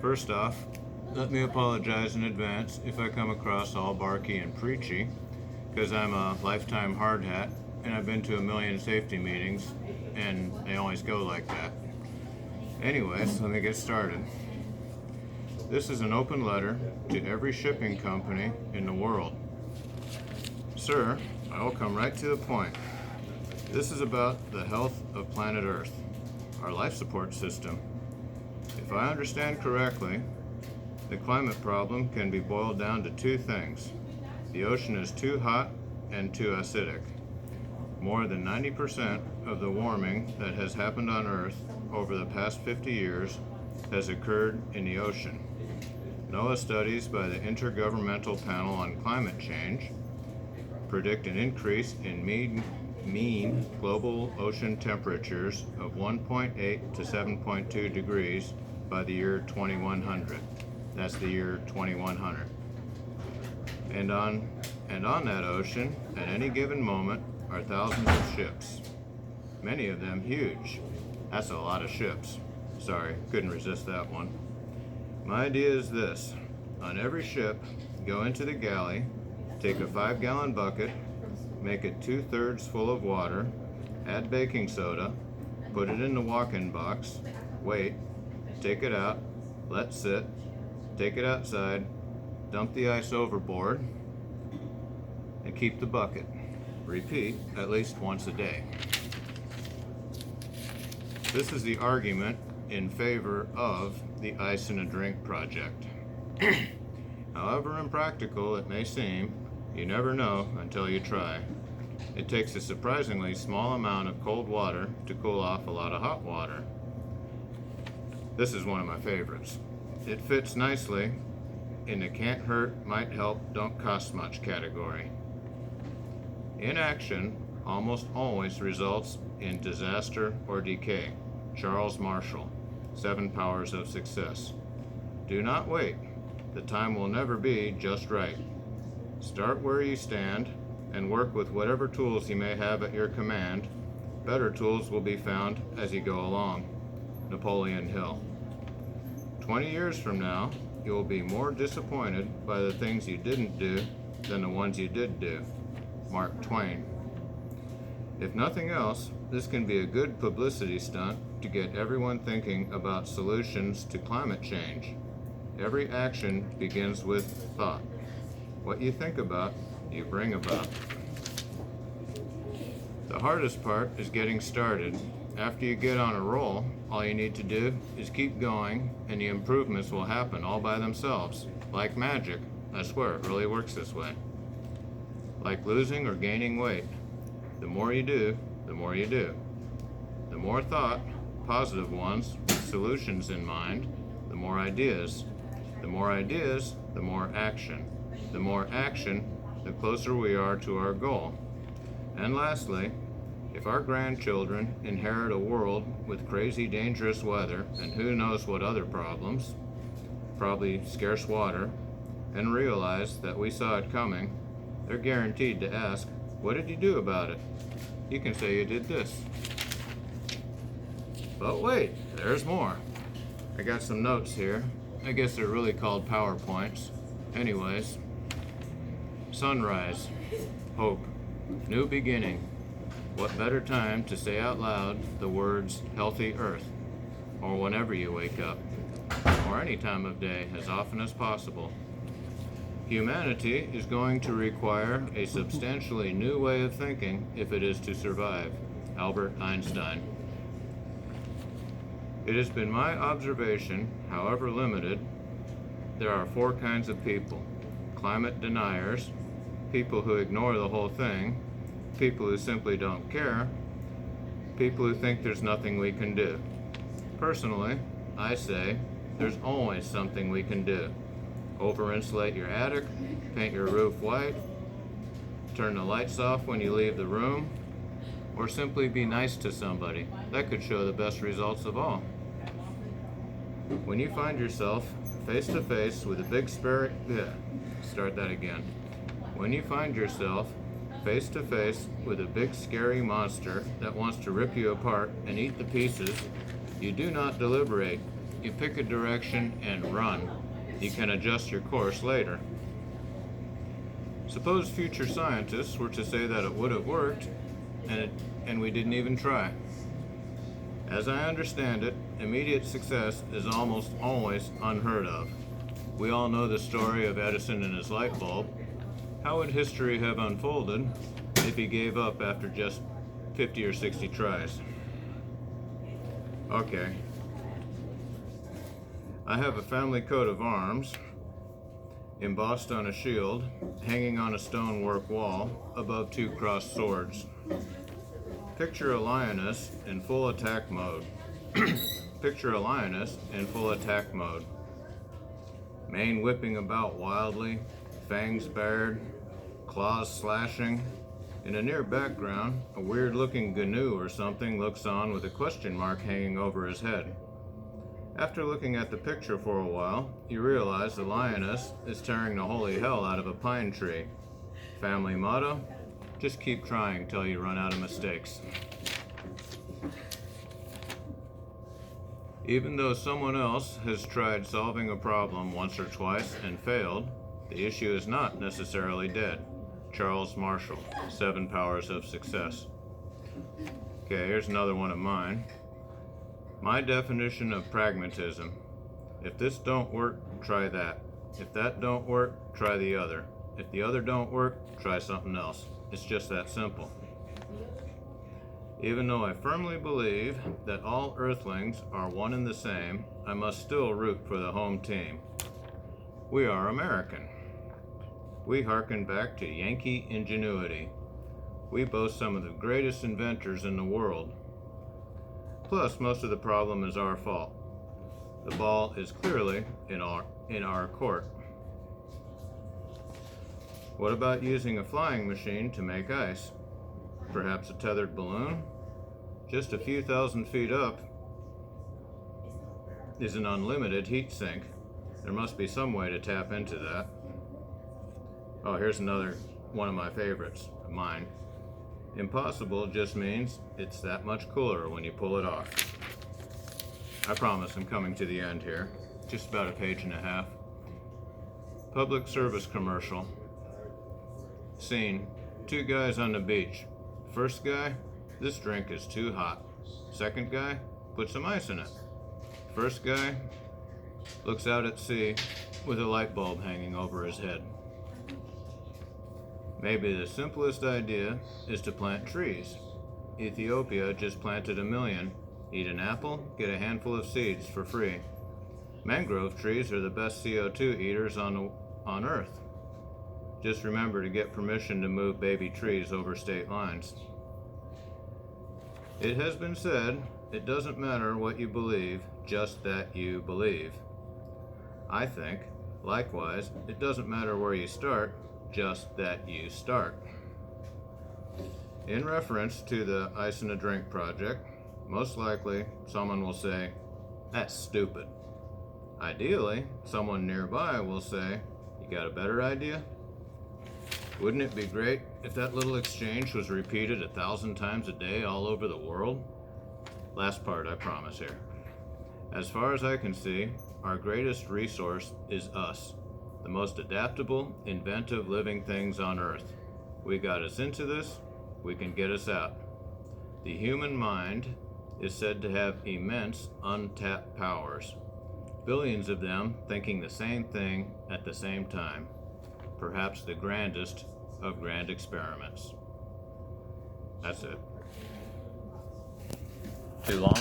First off, let me apologize in advance if I come across all barky and preachy, because I'm a lifetime hard hat and I've been to a million safety meetings and they always go like that. Anyways, let me get started. This is an open letter to every shipping company in the world. Sir, I will come right to the point. This is about the health of planet Earth, our life support system. If I understand correctly, the climate problem can be boiled down to two things. The ocean is too hot and too acidic. More than 90% of the warming that has happened on Earth over the past 50 years has occurred in the ocean. NOAA studies by the Intergovernmental Panel on Climate Change predict an increase in mean global ocean temperatures of 1.8 to 7.2 degrees by the year 2100. That's the year 2100. And on that ocean, at any given moment, are thousands of ships, many of them huge. That's a lot of ships. Sorry, couldn't resist that one. My idea is this. On every ship, go into the galley, take a 5-gallon bucket, make it 2/3 full of water, add baking soda, put it in the walk-in box, wait, take it out, let sit, take it outside, dump the ice overboard, and keep the bucket. Repeat at least once a day. This is the argument in favor of the Ice in a Drink project. However impractical it may seem, you never know until you try. It takes a surprisingly small amount of cold water to cool off a lot of hot water. This is one of my favorites. It fits nicely in the can't hurt, might help, don't cost much category. Inaction almost always results in disaster or decay. Charles Marshall, 7 Powers of Success. Do not wait. The time will never be just right. Start where you stand and work with whatever tools you may have at your command. Better tools will be found as you go along. Napoleon Hill. 20 years from now, you will be more disappointed by the things you didn't do than the ones you did do. Mark Twain. If nothing else, this can be a good publicity stunt to get everyone thinking about solutions to climate change. Every action begins with thought. What you think about, you bring about. The hardest part is getting started. After you get on a roll, all you need to do is keep going and the improvements will happen all by themselves. Like magic. I swear it really works this way. Like losing or gaining weight. The more you do, the more you do. The more thought, positive ones, with solutions in mind, the more ideas. The more ideas, the more action. The more action, the closer we are to our goal. And lastly, if our grandchildren inherit a world with crazy dangerous weather and who knows what other problems, probably scarce water, and realize that we saw it coming, they're guaranteed to ask, what did you do about it? You can say you did this. But wait, there's more. I got some notes here. I guess they're really called PowerPoints. Anyways, sunrise, hope, new beginning. What better time to say out loud the words healthy earth, or whenever you wake up, or any time of day, as often as possible. Humanity is going to require a substantially new way of thinking if it is to survive. Albert Einstein. It has been my observation, however limited, there are 4 kinds of people. Climate deniers, people who ignore the whole thing, people who simply don't care, people who think there's nothing we can do. Personally, I say there's always something we can do. Over-insulate your attic, paint your roof white, turn the lights off when you leave the room, or simply be nice to somebody. That could show the best results of all. When you find yourself face to face with a big When you find yourself face to face with a big scary monster that wants to rip you apart and eat the pieces, you do not deliberate. You pick a direction and run. You can adjust your course later. Suppose future scientists were to say that it would have worked, and we didn't even try. As I understand it, immediate success is almost always unheard of. We all know the story of Edison and his light bulb. How would history have unfolded if he gave up after just 50 or 60 tries? Okay. I have a family coat of arms embossed on a shield, hanging on a stonework wall above 2 crossed swords. Picture a lioness in full attack mode. Picture a lioness in full attack mode. Mane whipping about wildly, fangs bared, claws slashing. In a near background, a weird-looking gnu or something looks on with a question mark hanging over his head. After looking at the picture for a while, you realize the lioness is tearing the holy hell out of a pine tree. Family motto: just keep trying till you run out of mistakes. Even though someone else has tried solving a problem once or twice and failed, the issue is not necessarily dead. Charles Marshall, 7 Powers of Success. Okay, here's another one of mine. My definition of pragmatism: if this don't work, try that. If that don't work, try the other. If the other don't work, try something else. It's just that simple. Even though I firmly believe that all Earthlings are one and the same, I must still root for the home team. We are American. We hearken back to Yankee ingenuity. We boast some of the greatest inventors in the world. Plus, most of the problem is our fault. The ball is clearly in our court. What about using a flying machine to make ice? Perhaps a tethered balloon? Just a few thousand feet up is an unlimited heat sink. There must be some way to tap into that. Oh, here's another one of my favorites, mine. Impossible just means it's that much cooler when you pull it off. I promise I'm coming to the end here. Just about a page and a half. Public service commercial. Scene: 2 guys on the beach. First guy: this drink is too hot. Second guy: put some ice in it. First guy looks out at sea with a light bulb hanging over his head. Maybe the simplest idea is to plant trees. Ethiopia just planted 1 million. Eat an apple, get a handful of seeds for free. Mangrove trees are the best CO2 eaters on Earth. Just remember to get permission to move baby trees over state lines. It has been said, it doesn't matter what you believe, just that you believe. I think, likewise, it doesn't matter where you start, just that you start. In reference to the Ice in a Drink project, most likely someone will say, "That's stupid." Ideally, someone nearby will say, "You got a better idea?" Wouldn't it be great if that little exchange was repeated 1,000 times a day all over the world? Last part, I promise here. As far as I can see, our greatest resource is us, the most adaptable, inventive living things on Earth. We got us into this, we can get us out. The human mind is said to have immense untapped powers, billions of them thinking the same thing at the same time, perhaps the grandest of grand experiments. That's it. Too long?